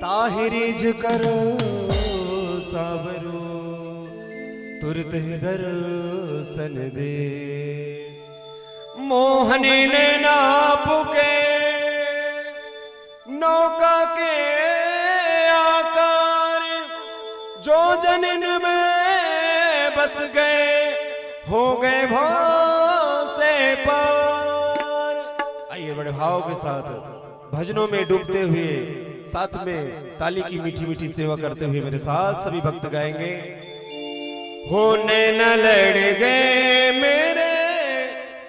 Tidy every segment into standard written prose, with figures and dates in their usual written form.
ताहिरीज करो सावरो तुरत ही दर्शन दे। मोहनी ने नाप के नौका के आकार जो जनन में बस गए हो गए भाव से पार। आइए बड़े भाव के साथ भजनों में डूबते हुए साथ में ताली की मीठी मीठी सेवा करते हुए मेरे साथ सभी भक्त गाएंगे। होने न लड़ गए मेरे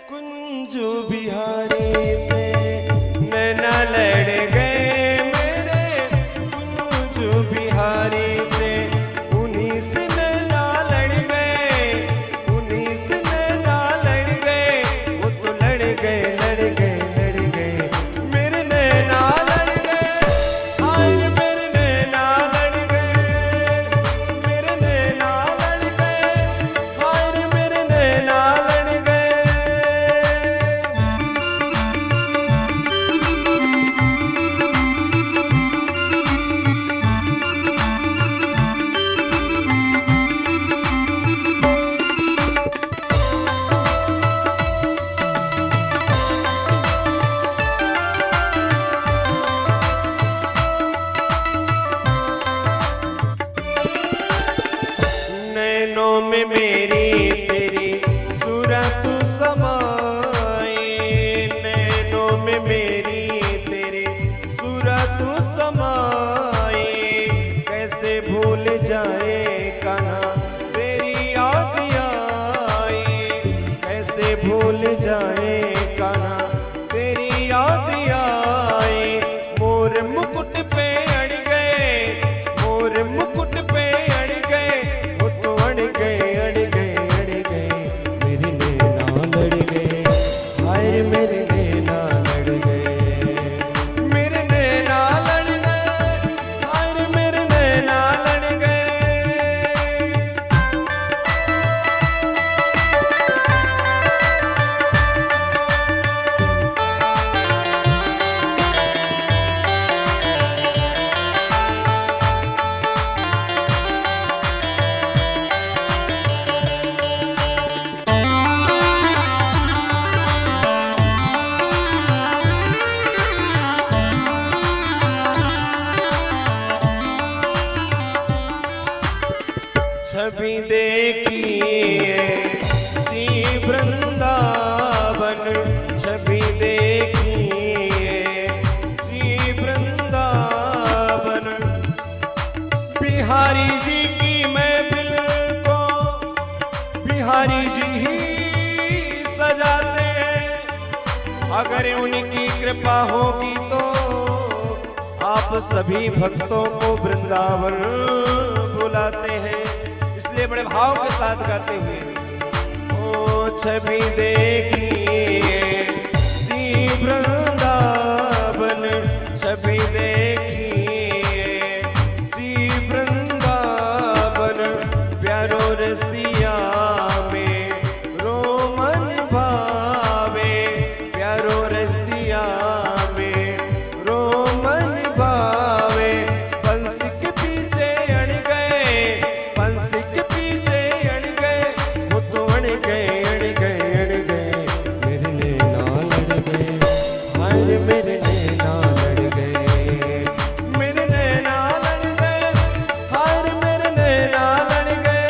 कुंजू बिहारी से, न लड़ गए मेरे कुंजू बिहारी से। उन्हीं से ना लड़ गए, उन्हीं से ना लड़ गए, वो तो लड़ गए लड़ गए लड़ गए मेरे नैना लड़ गए। हाय मेरे नैना लड़ गए, मेरे नैना लड़ गए, हाय मेरे नैना लड़ गए। नैनों में मेरी तेरी सूरत समाई, नैनों में मेरी तेरी सूरत समाई। कैसे भूल जाए कान्हा तेरी याद आई, कैसे भूल जाए कान्हा तेरी याद आई। मोर मुकुट पे अड़ गए, मोर मुकुट पे अड़ गए, अड़ गए मेरे नैना लड़ गए। हाय मेरे नैना लड़ गए, मेरे नैना लड़ गए, हाय मेरे नैना लड़ गए। छवि देखिए सी वृंदावन, छवि देखिए सी वृंदावन। बिहारी जी की महफिल को बिहारी जी ही सजाते हैं। अगर उनकी कृपा होगी तो आप सभी भक्तों को वृंदावन बुलाते हैं। इसलिए बड़े भाव के साथ गाते हुए ओ छवि देखिए सी वृंदावन, छवि देखिए सी वृंदावन। प्यारो रसिया में रोमन भावे, प्यारो रसिया में रोमन भावे। बंसी के पीछे अड़ गए, बंसी के पीछे अड़ गए, वो तो अड़ गए अड़ गए अड़ गए मेरे नैना लड़ गए। हाय मेरे नैना लड़ गए, मेरे नैना लड़ गए, हाय मेरे नैना लड़ गए।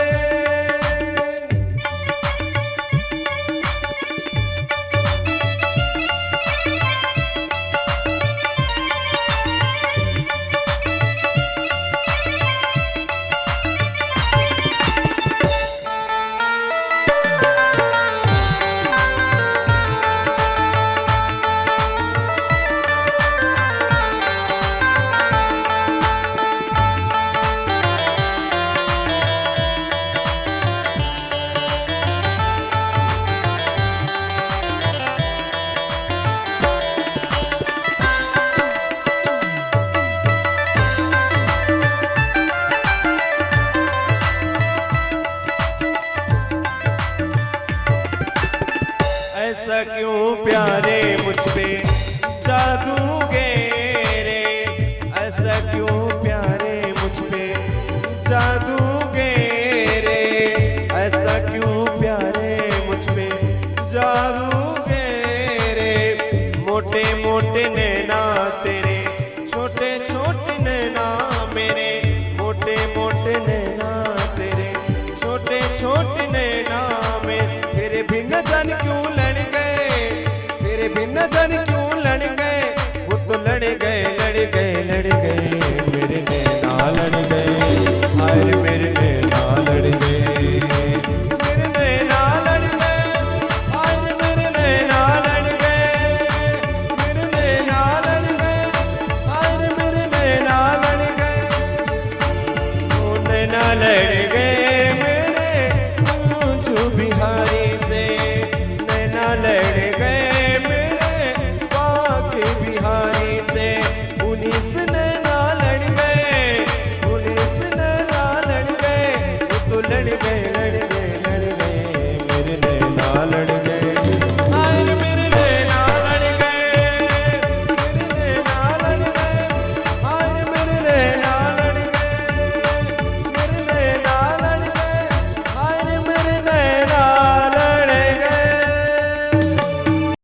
प्यारे मुझ पे जादू गे रे, ऐसा क्यों की नैना